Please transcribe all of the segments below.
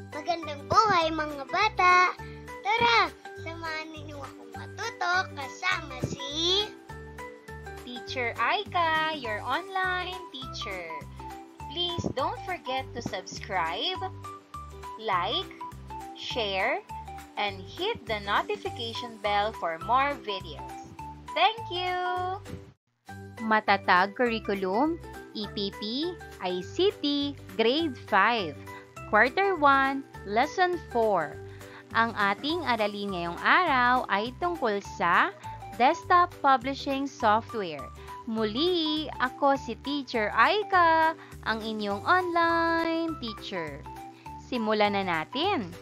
Magandang buhay mga bata! Tara, samahan ninyo akong matuto kasama si Teacher Aika, your online teacher. Please don't forget to subscribe, like, share, and hit the notification bell for more videos. Thank you! Matatag Curriculum, EPP, ICT, Grade 5. Quarter 1, Lesson 4. Ang ating aralin ngayong araw ay tungkol sa desktop publishing software. Muli, ako si Teacher Aika, ang inyong online teacher. Simulan na natin.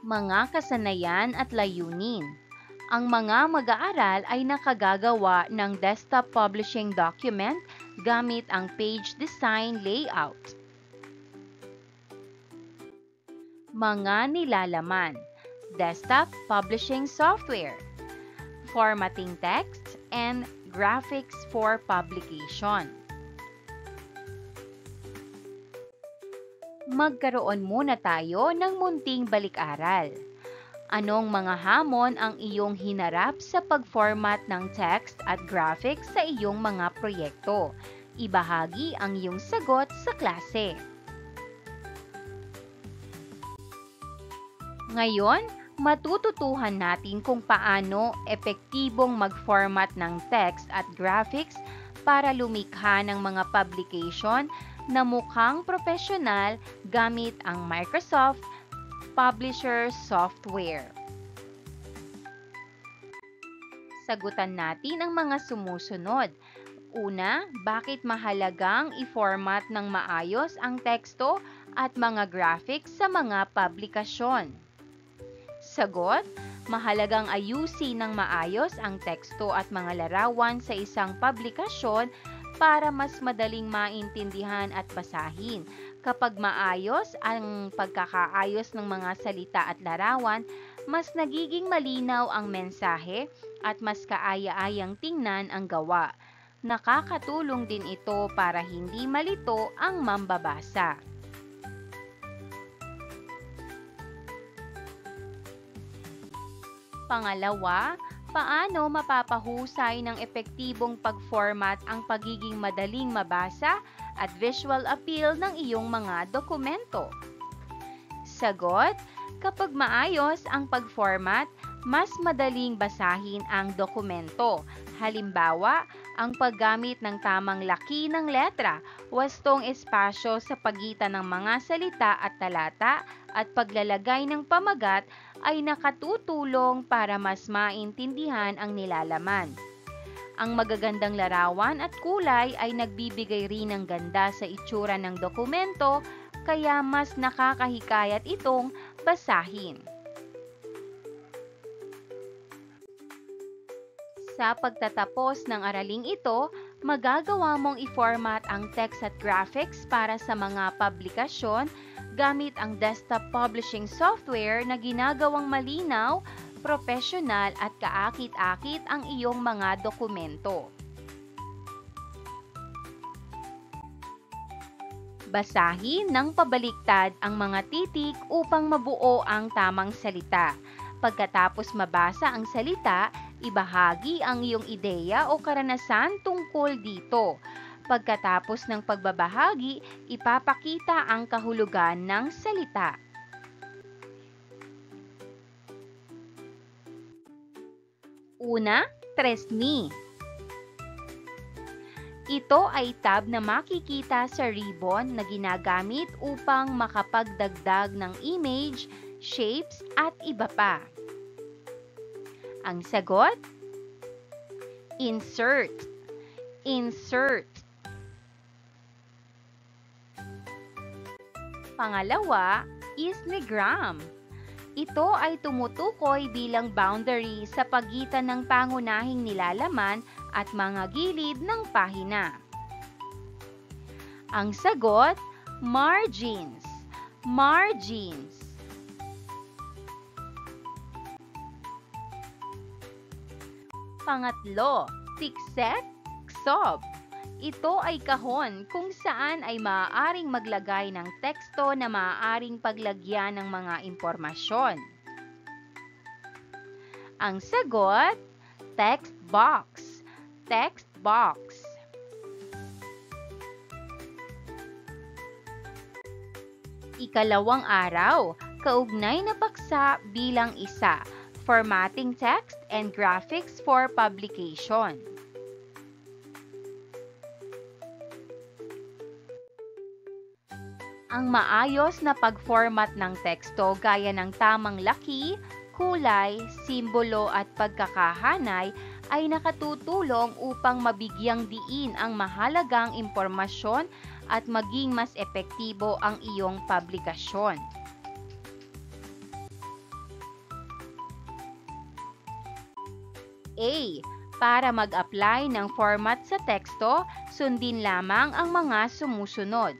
Mga kasanayan at layunin. Ang mga mag-aaral ay nakagagawa ng desktop publishing document gamit ang page design layout. Mga nilalaman. Desktop publishing software. Formatting text and graphics for publication. Magkaroon muna tayo ng munting balik-aral. Anong mga hamon ang iyong hinarap sa pag-format ng text at graphics sa iyong mga proyekto? Ibahagi ang iyong sagot sa klase. Ngayon, matututuhan natin kung paano epektibong mag-format ng text at graphics para lumikha ng mga publication na mukhang profesional gamit ang Microsoft Publisher software. Sagutan natin ang mga sumusunod. Una, bakit mahalagang i-format ng maayos ang teksto at mga graphics sa mga publikasyon? Sagot, mahalagang ayusin ng maayos ang teksto at mga larawan sa isang publikasyon para mas madaling maintindihan at basahin. Kapag maayos ang pagkakaayos ng mga salita at larawan, mas nagiging malinaw ang mensahe at mas kaaya-ayang tingnan ang gawa. Nakakatulong din ito para hindi malito ang mambabasa. Pangalawa, paano mapapahusay ng epektibong pag-format ang pagiging madaling mabasa at visual appeal ng iyong mga dokumento? Sagot, kapag maayos ang pag-format, mas madaling basahin ang dokumento. Halimbawa, ang paggamit ng tamang laki ng letra, wastong espasyo sa pagitan ng mga salita at talata, at paglalagay ng pamagat ay nakatutulong para mas maintindihan ang nilalaman. Ang magagandang larawan at kulay ay nagbibigay rin ng ganda sa itsura ng dokumento, kaya mas nakakahikayat itong basahin. Sa pagtatapos ng araling ito, magagawa mong i-format ang text at graphics para sa mga publikasyon gamit ang desktop publishing software na ginagawang malinaw, profesional at kaakit-akit ang iyong mga dokumento. Basahin ng pabaliktad ang mga titik upang mabuo ang tamang salita. Pagkatapos mabasa ang salita, ibahagi ang iyong ideya o karanasan tungkol dito. Pagkatapos ng pagbabahagi, ipapakita ang kahulugan ng salita. Una, Tresni. Ito ay tab na makikita sa ribbon na ginagamit upang makapagdagdag ng image, shapes at iba pa. Ang sagot? Insert. Insert. Pangalawa, isnigram. Ito ay tumutukoy bilang boundary sa pagitan ng pangunahing nilalaman at mga gilid ng pahina. Ang sagot, margins. Margins. Pangatlo, tikset, ksob. Ito ay kahon kung saan ay maaaring maglagay ng teksto na maaaring paglagyan ng mga impormasyon. Ang sagot, text box. Text box. Ikalawang araw, kaugnay na paksa bilang isa, formatting text and graphics for publication. Ang maayos na pag-format ng teksto gaya ng tamang laki, kulay, simbolo at pagkakahanay ay nakatutulong upang mabigyang diin ang mahalagang impormasyon at maging mas epektibo ang iyong publikasyon. A. Para mag-apply ng format sa teksto, sundin lamang ang mga sumusunod.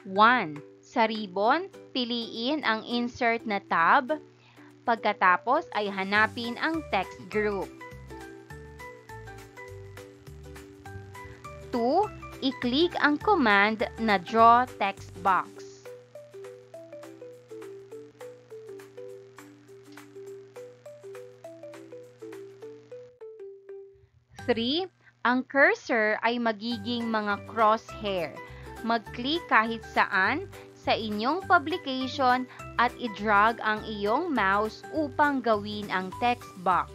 1. Sa ribbon, piliin ang insert na tab. Pagkatapos ay hanapin ang text group. 2. I-click ang command na Draw Text Box. 3. Ang cursor ay magiging mga crosshair. Mag-click kahit saan sa inyong publication at i-drag ang iyong mouse upang gawin ang text box.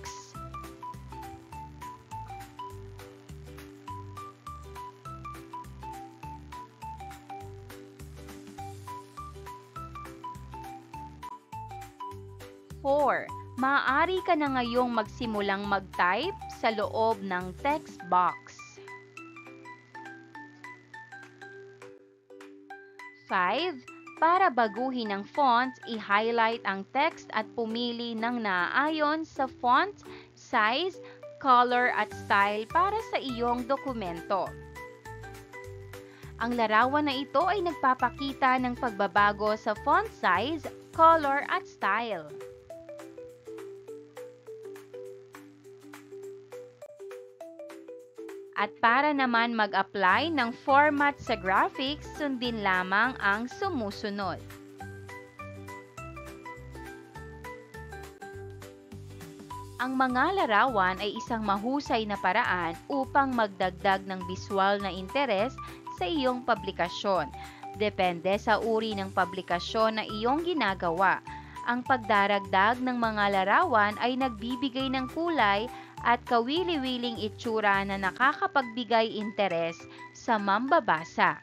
Four, maaari ka na ngayong magsimulang mag-type sa loob ng text box. 5. Para baguhin ang font, i-highlight ang text at pumili ng naaayon sa font, size, color at style para sa iyong dokumento. Ang larawan na ito ay nagpapakita ng pagbabago sa font size, color at style. At para naman mag-apply ng format sa graphics, sundin lamang ang sumusunod. Ang mga larawan ay isang mahusay na paraan upang magdagdag ng visual na interes sa iyong publikasyon. Depende sa uri ng publikasyon na iyong ginagawa. Ang pagdaragdag ng mga larawan ay nagbibigay ng kulay at kawili-wiling itsura na nakakapagbigay interes sa mambabasa.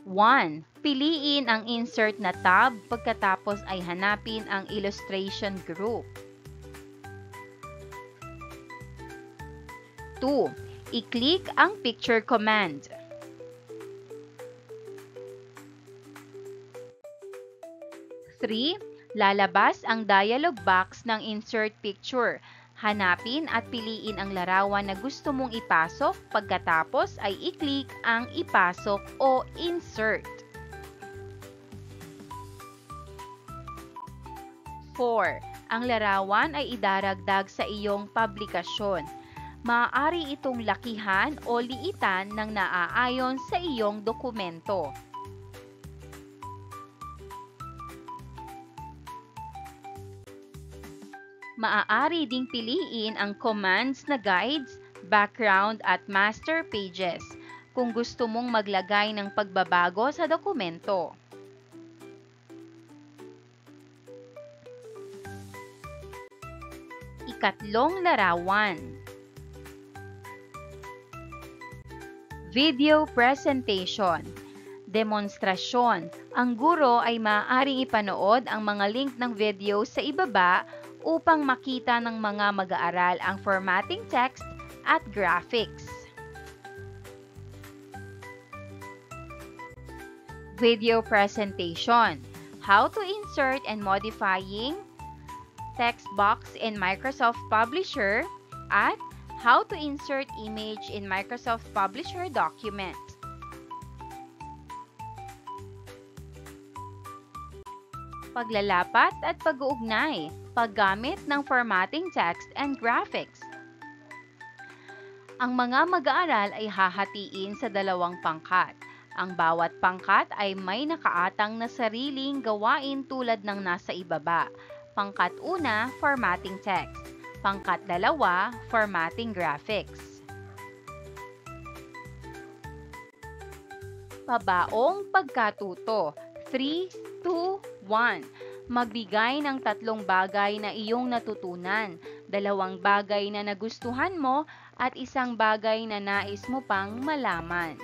One, piliin ang insert na tab pagkatapos ay hanapin ang illustration group. 2. I-click ang picture command. 3. Lalabas ang dialog box ng insert picture. Hanapin at piliin ang larawan na gusto mong ipasok, pagkatapos ay i-click ang ipasok o insert. 4. Ang larawan ay idaragdag sa iyong publikasyon. Maaari itong lakihan o liitan ng naaayon sa iyong dokumento. Maaari ding piliin ang commands na guides, background at master pages kung gusto mong maglagay ng pagbabago sa dokumento. Ikatlong larawan. Video presentation. Demonstrasyon. Ang guro ay maaaring ipanood ang mga link ng video sa ibaba upang makita ng mga mag-aaral ang formatting text at graphics. Video presentation. How to insert and modifying text box in Microsoft Publisher at how to insert image in Microsoft Publisher document. paglalapat at pag-uugnay, paggamit ng formatting text and graphics. Ang mga mag-aaral ay hahatiin sa dalawang pangkat. Ang bawat pangkat ay may nakaatang na sariling gawain tulad ng nasa ibaba. Pangkat una, formatting text. Pangkat dalawa, formatting graphics. Pabaong pagkatuto. 3, 2, 1. Magbigay ng 3 bagay na iyong natutunan, 2 bagay na nagustuhan mo at 1 bagay na nais mo pang malaman.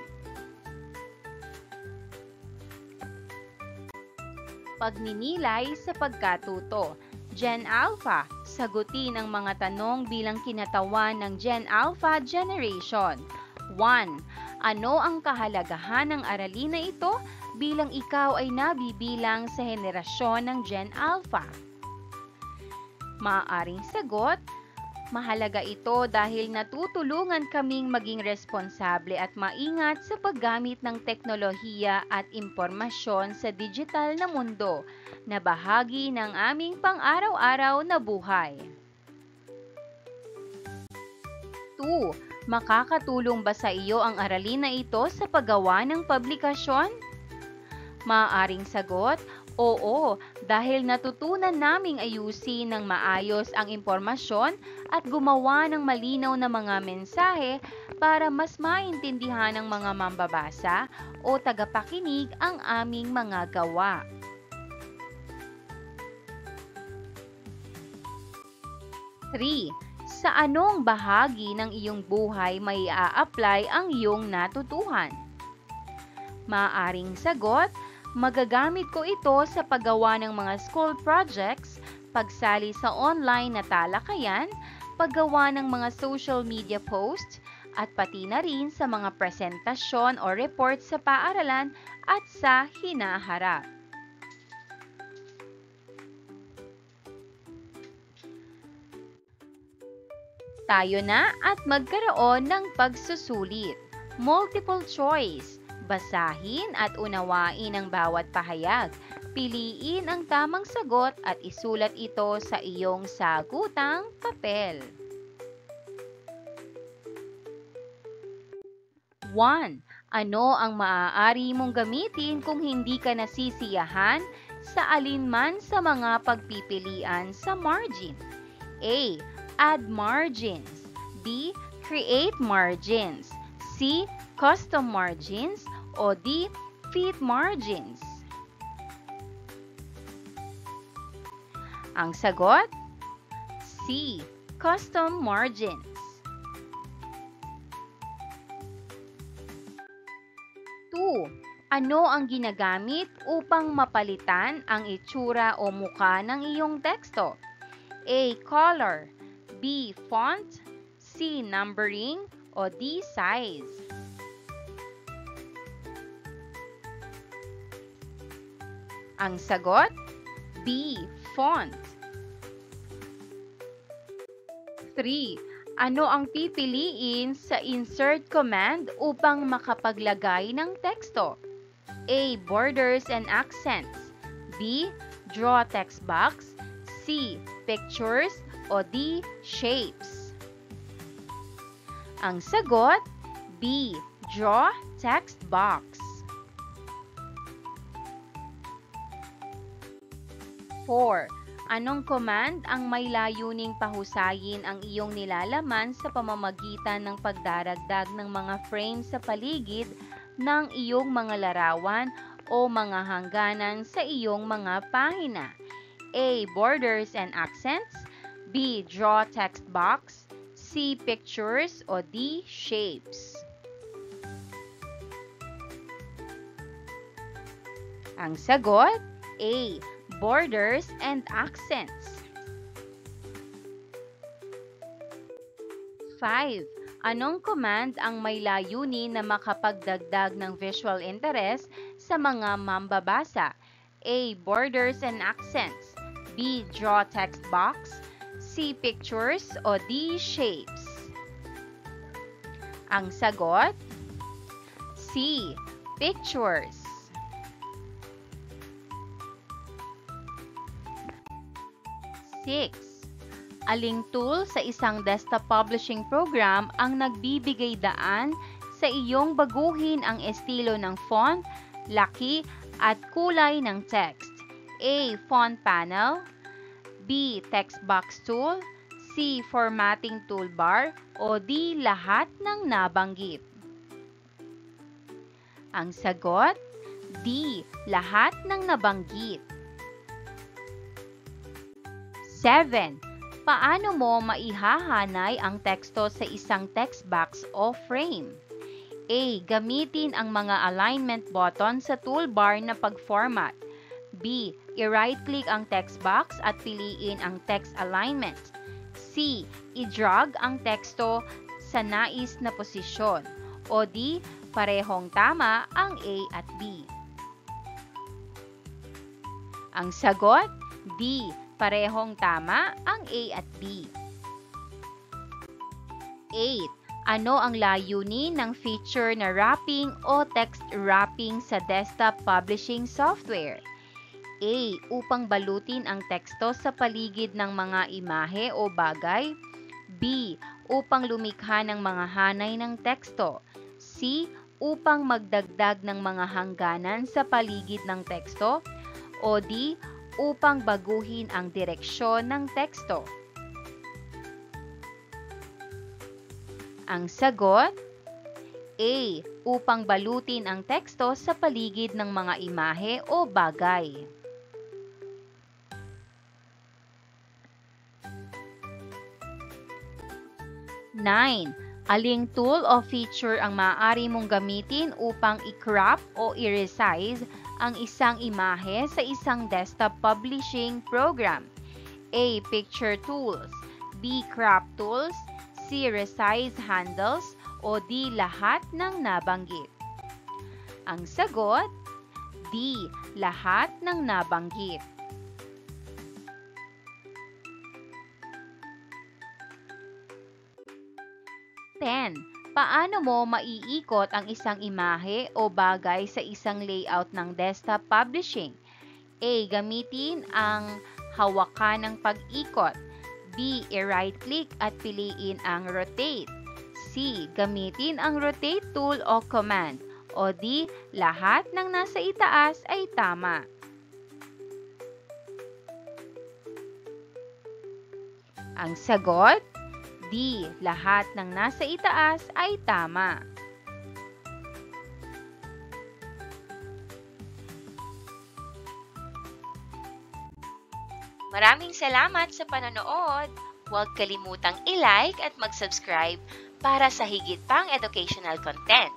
Pagninilay sa pagkatuto. Gen Alpha, sagutin ang mga tanong bilang kinatawan ng Gen Alpha Generation. 1. Ano ang kahalagahan ng aralin na ito bilang ikaw ay nabibilang sa henerasyon ng Gen Alpha? Maaaring sagot, mahalaga ito dahil natutulungan kaming maging responsable at maingat sa paggamit ng teknolohiya at impormasyon sa digital na mundo na bahagi ng aming pang-araw-araw na buhay. 2. Makakatulong ba sa iyo ang aralin na ito sa paggawa ng publikasyon? Maaaring sagot, oo, dahil natutunan naming ayusin ng maayos ang impormasyon at gumawa ng malinaw na mga mensahe para mas maintindihan ng mga mambabasa o tagapakinig ang aming mga gawa. 3. Sa anong bahagi ng iyong buhay may a-apply ang iyong natutuhan? Maaaring sagot, magagamit ko ito sa paggawa ng mga school projects, pagsali sa online na talakayan, paggawa ng mga social media posts, at pati na rin sa mga presentasyon o report sa paaralan at sa hinaharap. Tayo na at magkaroon ng pagsusulit. Multiple choice. Basahin at unawain ang bawat pahayag. Piliin ang tamang sagot at isulat ito sa iyong sagutang papel. 1. Ano ang maaari mong gamitin kung hindi ka nasisiyahan sa alinman sa mga pagpipilian sa margin? A. Add margins. B. Create margins. C. Custom margins. O D. Fit margins. Ang sagot? C. Custom margins. 2. Ano ang ginagamit upang mapalitan ang itsura o mukha ng iyong teksto? A. Color. B. Font. C. Numbering. O D. Size. Ang sagot? B. Font. 3. Ano ang pipiliin sa insert command upang makapaglagay ng teksto? A. Borders and accents. B. Draw text box. C. Pictures. O D. Shapes. Ang sagot? B. Draw text box. 4. Anong command ang may layuning pahusayin ang iyong nilalaman sa pamamagitan ng pagdaragdag ng mga frames sa paligid ng iyong mga larawan o mga hangganan sa iyong mga pahina? A. Borders and accents. B. Draw text box. C. Pictures. O D. Shapes. Ang sagot? A. Borders and accents. 5. Anong command ang may layunin na makapagdagdag ng visual interest sa mga mambabasa? A. Borders and accents. B. Draw text box. C. Pictures. O D. Shapes. Ang sagot? C. Pictures. 6. Aling tool sa isang desktop publishing program ang nagbibigay daan sa iyong baguhin ang estilo ng font, laki, at kulay ng text? A. Font panel, B. Text box tool, C. Formatting toolbar, o D. Lahat ng nabanggit? Ang sagot, D. Lahat ng nabanggit. 7. Paano mo maihahanay ang teksto sa isang text box o frame? A. Gamitin ang mga alignment button sa toolbar na pag-format. B. I-right-click ang text box at piliin ang text alignment. C. I-drag ang teksto sa nais na posisyon. O D. Parehong tama ang A at B. Ang sagot, D. Parehong tama ang A at B. 8. Ano ang layunin ng feature na wrapping o text wrapping sa desktop publishing software? A. Upang balutin ang teksto sa paligid ng mga imahe o bagay. B. Upang lumikha ng mga hanay ng teksto. C. Upang magdagdag ng mga hangganan sa paligid ng teksto. O D. Upang baguhin ang direksyon ng teksto. Ang sagot, A. Upang balutin ang teksto sa paligid ng mga imahe o bagay. 9. Aling tool o feature ang maaari mong gamitin upang i-crop o i-resize ang isang imahe sa isang desktop publishing program? A. Picture tools, B. Crop tools, C. Resize handles, o D. Lahat ng nabanggit? Ang sagot, D. Lahat ng nabanggit. 10. Paano mo maiikot ang isang imahe o bagay sa isang layout ng desktop publishing? A. Gamitin ang hawakan ng pag-ikot. B. I-right-click at piliin ang rotate. C. Gamitin ang rotate tool o command. O D. Lahat ng nasa itaas ay tama. Ang sagot, D. Lahat ng nasa itaas ay tama. Maraming salamat sa panonood. Huwag kalimutang i-like at mag-subscribe para sa higit pang educational content.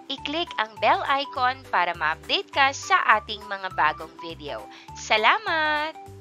I-click ang bell icon para ma-update ka sa ating mga bagong video. Salamat!